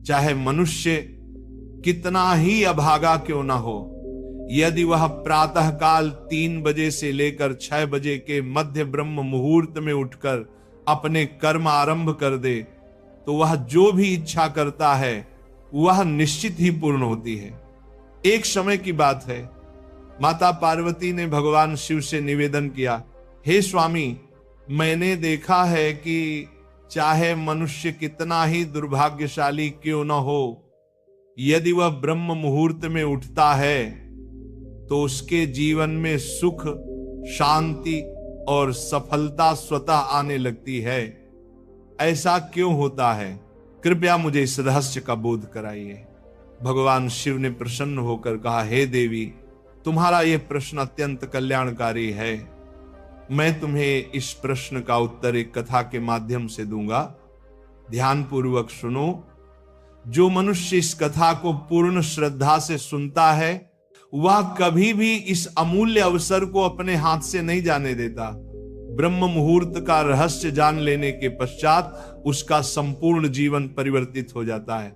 चाहे मनुष्य कितना ही अभागा क्यों ना हो, यदि वह प्रातः काल 3 बजे से लेकर 6 बजे के मध्य ब्रह्म मुहूर्त में उठकर अपने कर्म आरंभ कर दे, तो वह जो भी इच्छा करता है वह निश्चित ही पूर्ण होती है। एक समय की बात है, माता पार्वती ने भगवान शिव से निवेदन किया, हे स्वामी, मैंने देखा है कि चाहे मनुष्य कितना ही दुर्भाग्यशाली क्यों न हो, यदि वह ब्रह्म मुहूर्त में उठता है तो उसके जीवन में सुख, शांति और सफलता स्वतः आने लगती है। ऐसा क्यों होता है? कृपया मुझे इस रहस्य का बोध कराइए। भगवान शिव ने प्रसन्न होकर कहा, हे देवी, तुम्हारा यह प्रश्न अत्यंत कल्याणकारी है। मैं तुम्हें इस प्रश्न का उत्तर एक कथा के माध्यम से दूंगा। ध्यानपूर्वक सुनो। जो मनुष्य इस कथा को पूर्ण श्रद्धा से सुनता है वह कभी भी इस अमूल्य अवसर को अपने हाथ से नहीं जाने देता। ब्रह्म मुहूर्त का रहस्य जान लेने के पश्चात उसका संपूर्ण जीवन परिवर्तित हो जाता है।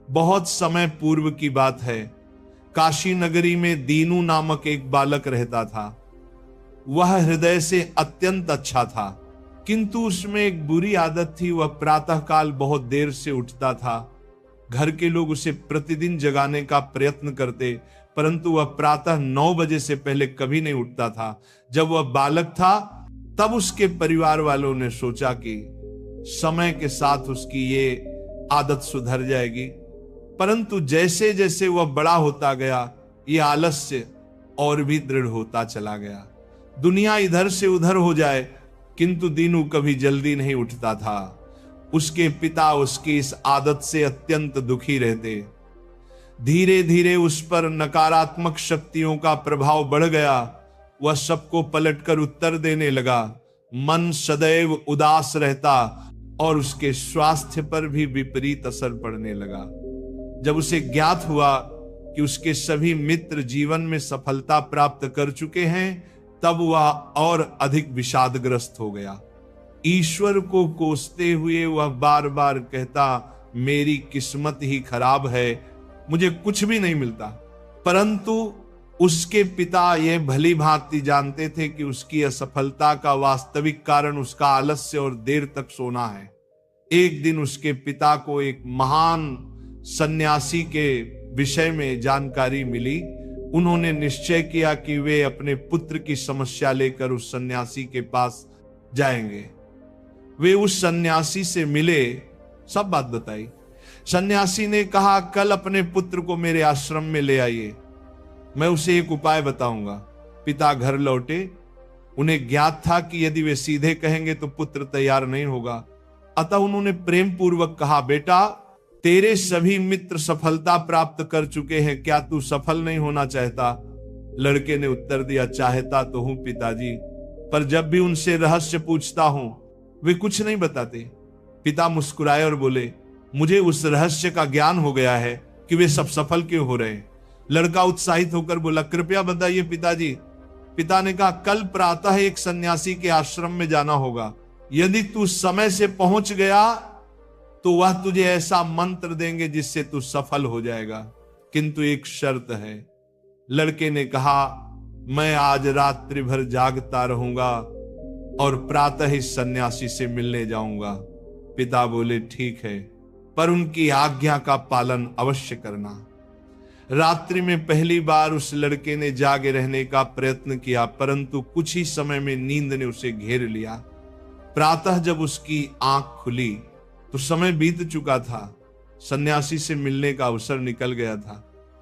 बहुत समय पूर्व की बात है, काशी नगरी में दीनू नामक एक बालक रहता था। वह हृदय से अत्यंत अच्छा था, किंतु उसमें एक बुरी आदत थी। वह प्रातःकाल बहुत देर से उठता था। घर के लोग उसे प्रतिदिन जगाने का प्रयत्न करते, परंतु वह प्रातः 9 बजे से पहले कभी नहीं उठता था। जब वह बालक था तब उसके परिवार वालों ने सोचा कि समय के साथ उसकी ये आदत सुधर जाएगी, परंतु जैसे जैसे वह बड़ा होता गया ये आलस्य और भी दृढ़ होता चला गया। दुनिया इधर से उधर हो जाए, किंतु दीनू कभी जल्दी नहीं उठता था। उसके पिता उसकी इस आदत से अत्यंत दुखी रहते। धीरे धीरे उस पर नकारात्मक शक्तियों का प्रभाव बढ़ गया। वह सबको पलटकर उत्तर देने लगा। मन सदैव उदास रहता और उसके स्वास्थ्य पर भी विपरीत असर पड़ने लगा। जब उसे ज्ञात हुआ कि उसके सभी मित्र जीवन में सफलता प्राप्त कर चुके हैं, तब वह और अधिक विषादग्रस्त हो गया। ईश्वर को कोसते हुए वह बार बार कहता, मेरी किस्मत ही खराब है, मुझे कुछ भी नहीं मिलता। परंतु उसके पिता यह भली भांति जानते थे कि उसकी असफलता का वास्तविक कारण उसका आलस्य और देर तक सोना है। एक दिन उसके पिता को एक महान सन्यासी के विषय में जानकारी मिली। उन्होंने निश्चय किया कि वे अपने पुत्र की समस्या लेकर उस सन्यासी के पास जाएंगे। वे उस सन्यासी से मिले, सब बात बताई। सन्यासी ने कहा, कल अपने पुत्र को मेरे आश्रम में ले आइए, मैं उसे एक उपाय बताऊंगा। पिता घर लौटे। उन्हें ज्ञात था कि यदि वे सीधे कहेंगे तो पुत्र तैयार नहीं होगा, अतः उन्होंने प्रेम पूर्वक कहा, बेटा, तेरे सभी मित्र सफलता प्राप्त कर चुके हैं, क्या तू सफल नहीं होना चाहता? लड़के ने उत्तर दिया, चाहता तो हूं पिताजी, पर जब भी उनसे रहस्य पूछता हूं वे कुछ नहीं बताते। पिता मुस्कुराए और बोले, मुझे उस रहस्य का ज्ञान हो गया है कि वे सब सफल क्यों हो रहे हैं। लड़का उत्साहित होकर बोला, कृपया बताइए पिताजी। पिता ने कहा, कल प्रातः एक सन्यासी के आश्रम में जाना होगा। यदि तू समय से पहुंच गया तो वह तुझे ऐसा मंत्र देंगे जिससे तू सफल हो जाएगा, किंतु एक शर्त है। लड़के ने कहा, मैं आज रात्रि भर जागता रहूंगा और प्रातः इस सन्यासी से मिलने जाऊंगा। पिता बोले, ठीक है, पर उनकी आज्ञा का पालन अवश्य करना। रात्रि में पहली बार उस लड़के ने जागे रहने का प्रयत्न किया, परंतु कुछ ही समय में नींद ने उसे घेर लिया। प्रातः जब उसकी आंख खुली तो समय बीत चुका था, सन्यासी से मिलने का अवसर निकल गया था।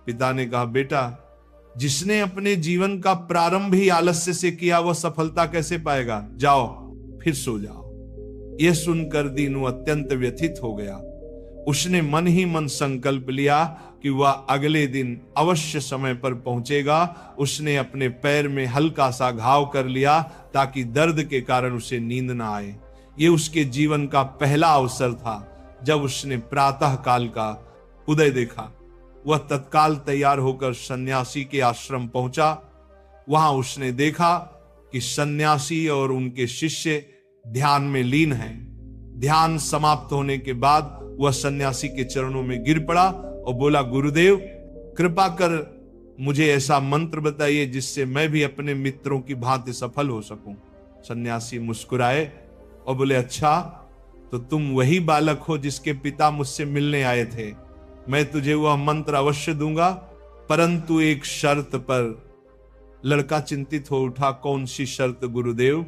पिता ने कहा, बेटा, जिसने अपने जीवन का प्रारंभ ही आलस्य से किया वह सफलता कैसे पाएगा? जाओ फिर सो जाओ। यह सुनकर दीनू अत्यंत व्यथित हो गया। उसने मन ही मन संकल्प लिया कि वह अगले दिन अवश्य समय पर पहुंचेगा। उसने अपने पैर में हल्का सा घाव कर लिया ताकि दर्द के कारण उसे नींद ना आए। यह उसके जीवन का पहला अवसर था जब उसने प्रातः काल का उदय देखा। वह तत्काल तैयार होकर सन्यासी के आश्रम पहुंचा। वहां उसने देखा कि सन्यासी और उनके शिष्य ध्यान में लीन हैं। ध्यान समाप्त होने के बाद वह सन्यासी के चरणों में गिर पड़ा और बोला, गुरुदेव कृपा कर मुझे ऐसा मंत्र बताइए जिससे मैं भी अपने मित्रों की भांति सफल हो सकूं। सन्यासी मुस्कुराए और बोले, अच्छा तो तुम वही बालक हो जिसके पिता मुझसे मिलने आए थे। मैं तुझे वह मंत्र अवश्य दूंगा, परंतु एक शर्त पर। लड़का चिंतित हो उठा, कौन सी शर्त गुरुदेव?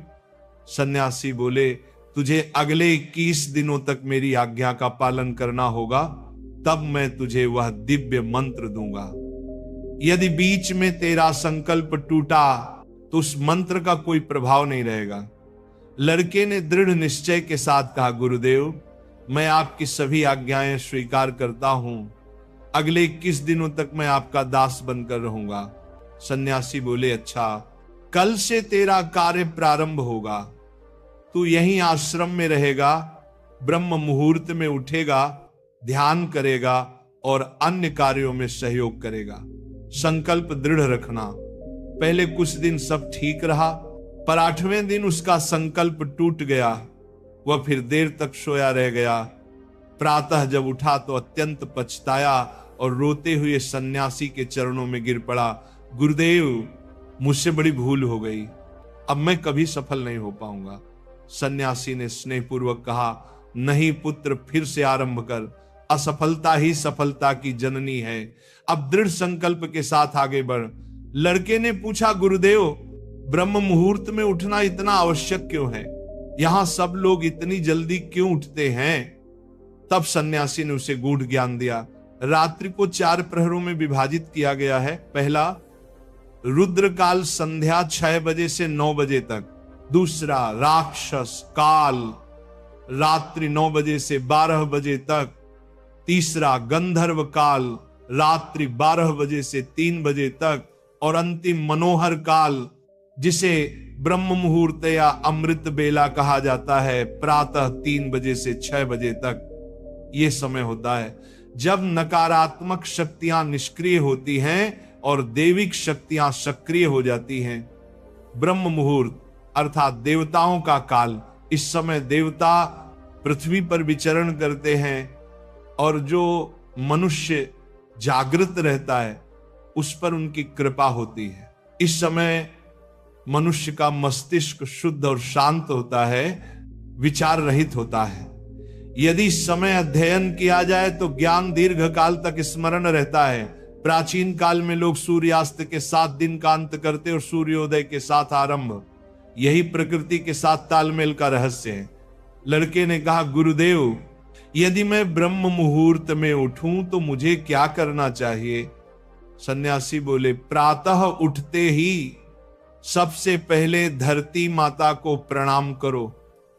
सन्यासी बोले, तुझे अगले 21 दिनों तक मेरी आज्ञा का पालन करना होगा, तब मैं तुझे वह दिव्य मंत्र दूंगा। यदि बीच में तेरा संकल्प टूटा तो उस मंत्र का कोई प्रभाव नहीं रहेगा। लड़के ने दृढ़ निश्चय के साथ कहा, गुरुदेव मैं आपकी सभी आज्ञाएं स्वीकार करता हूं, अगले 21 दिनों तक मैं आपका दास बनकर रहूंगा। सन्यासी बोले, अच्छा कल से तेरा कार्य प्रारंभ होगा, तू यहीं आश्रम में रहेगा, ब्रह्म मुहूर्त में उठेगा, ध्यान करेगा और अन्य कार्यों में सहयोग करेगा। संकल्प दृढ़ रखना। पहले कुछ दिन सब ठीक रहा, पर 8वें दिन उसका संकल्प टूट गया। वह फिर देर तक सोया रह गया। प्रातः जब उठा तो अत्यंत पछताया और रोते हुए सन्यासी के चरणों में गिर पड़ा, गुरुदेव मुझसे बड़ी भूल हो गई, अब मैं कभी सफल नहीं हो पाऊंगा। सन्यासी ने स्नेहपूर्वक कहा, नहीं पुत्र, फिर से आरंभ कर, असफलता ही सफलता की जननी है। अब दृढ़ संकल्प के साथ आगे बढ़। लड़के ने पूछा, गुरुदेव ब्रह्म मुहूर्त में उठना इतना आवश्यक क्यों है? यहां सब लोग इतनी जल्दी क्यों उठते हैं? तब सन्यासी ने उसे गूढ़ ज्ञान दिया। रात्रि को 4 प्रहरों में विभाजित किया गया है। पहला, रुद्रकाल संध्या 6 बजे से 9 बजे तक। दूसरा, राक्षस काल रात्रि 9 बजे से 12 बजे तक। तीसरा, गंधर्व काल रात्रि 12 बजे से 3 बजे तक। और अंतिम, मनोहर काल, जिसे ब्रह्म मुहूर्त या अमृत बेला कहा जाता है, प्रातः 3 बजे से 6 बजे तक। यह समय होता है जब नकारात्मक शक्तियां निष्क्रिय होती हैं और दैविक शक्तियां सक्रिय हो जाती हैं। ब्रह्म मुहूर्त अर्थात देवताओं का काल। इस समय देवता पृथ्वी पर विचरण करते हैं और जो मनुष्य जागृत रहता है उस पर उनकी कृपा होती है। इस समय मनुष्य का मस्तिष्क शुद्ध और शांत होता है, विचार रहित होता है। यदि इस समय अध्ययन किया जाए तो ज्ञान दीर्घ काल तक स्मरण रहता है। प्राचीन काल में लोग सूर्यास्त के साथ दिन का अंत करते और सूर्योदय के साथ आरंभ। यही प्रकृति के साथ तालमेल का रहस्य है। लड़के ने कहा, गुरुदेव यदि मैं ब्रह्म मुहूर्त में उठूं तो मुझे क्या करना चाहिए? सन्यासी बोले, प्रातः उठते ही सबसे पहले धरती माता को प्रणाम करो,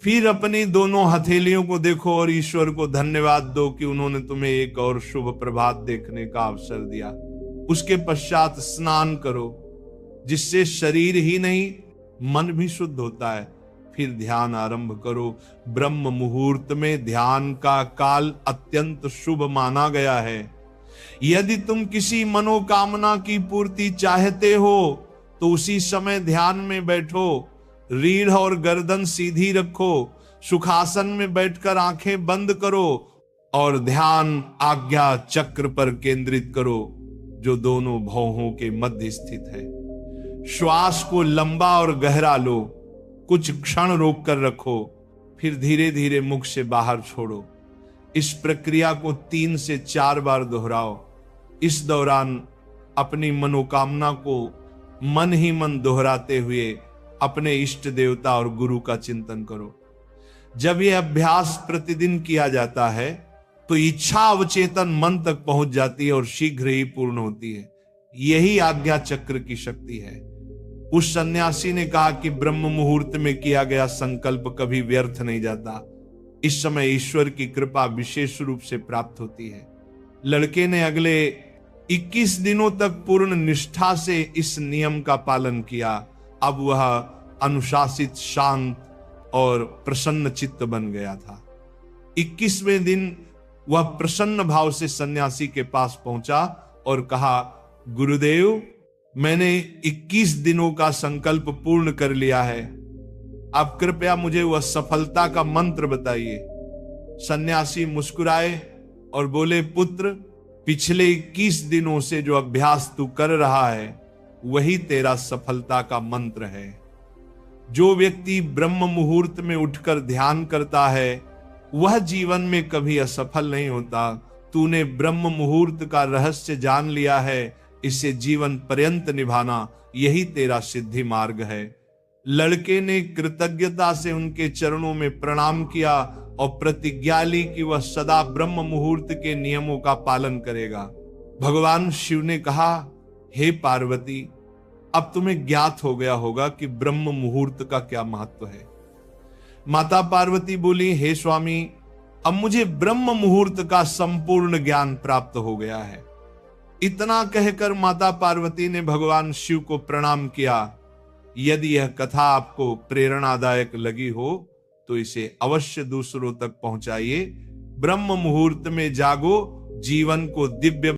फिर अपनी दोनों हथेलियों को देखो और ईश्वर को धन्यवाद दो कि उन्होंने तुम्हें एक और शुभ प्रभात देखने का अवसर दिया। उसके पश्चात स्नान करो, जिससे शरीर ही नहीं मन भी शुद्ध होता है। फिर ध्यान आरंभ करो। ब्रह्म मुहूर्त में ध्यान का काल अत्यंत शुभ माना गया है। यदि तुम किसी मनोकामना की पूर्ति चाहते हो तो उसी समय ध्यान में बैठो, रीढ़ और गर्दन सीधी रखो, सुखासन में बैठकर आंखें बंद करो और ध्यान आज्ञा चक्र पर केंद्रित करो, जो दोनों भौहों के मध्य स्थित है। श्वास को लंबा और गहरा लो, कुछ क्षण रोक कर रखो, फिर धीरे धीरे मुख से बाहर छोड़ो। इस प्रक्रिया को 3 से 4 बार दोहराओ। इस दौरान अपनी मनोकामना को मन ही मन दोहराते हुए अपने इष्ट देवता और गुरु का चिंतन करो। जब यह अभ्यास प्रतिदिन किया जाता है तो इच्छा अवचेतन मन तक पहुंच जाती है और शीघ्र ही पूर्ण होती है। यही आज्ञा चक्र की शक्ति है। उस सन्यासी ने कहा कि ब्रह्म मुहूर्त में किया गया संकल्प कभी व्यर्थ नहीं जाता। इस समय ईश्वर की कृपा विशेष रूप से प्राप्त होती है। लड़के ने अगले 21 दिनों तक पूर्ण निष्ठा से इस नियम का पालन किया। अब वह अनुशासित, शांत और प्रसन्न चित्त बन गया था। 21वें दिन वह प्रसन्न भाव से सन्यासी के पास पहुंचा और कहा, गुरुदेव मैंने 21 दिनों का संकल्प पूर्ण कर लिया है, आप कृपया मुझे वह सफलता का मंत्र बताइए। सन्यासी मुस्कुराए और बोले, पुत्र, पिछले 21 दिनों से जो अभ्यास तू कर रहा है वही तेरा सफलता का मंत्र है। जो व्यक्ति ब्रह्म मुहूर्त में उठकर ध्यान करता है वह जीवन में कभी असफल नहीं होता। तूने ब्रह्म मुहूर्त का रहस्य जान लिया है, इसे जीवन पर्यंत निभाना यही तेरा सिद्धि मार्ग है। लड़के ने कृतज्ञता से उनके चरणों में प्रणाम किया और प्रतिज्ञा ली कि वह सदा ब्रह्म मुहूर्त के नियमों का पालन करेगा। भगवान शिव ने कहा, हे पार्वती, अब तुम्हें ज्ञात हो गया होगा कि ब्रह्म मुहूर्त का क्या महत्व है। माता पार्वती बोली, हे स्वामी, अब मुझे ब्रह्म मुहूर्त का संपूर्ण ज्ञान प्राप्त हो गया है। इतना कहकर माता पार्वती ने भगवान शिव को प्रणाम किया। यदि यह कथा आपको प्रेरणादायक लगी हो तो इसे अवश्य दूसरों तक पहुंचाइए। ब्रह्म मुहूर्त में जागो, जीवन को दिव्य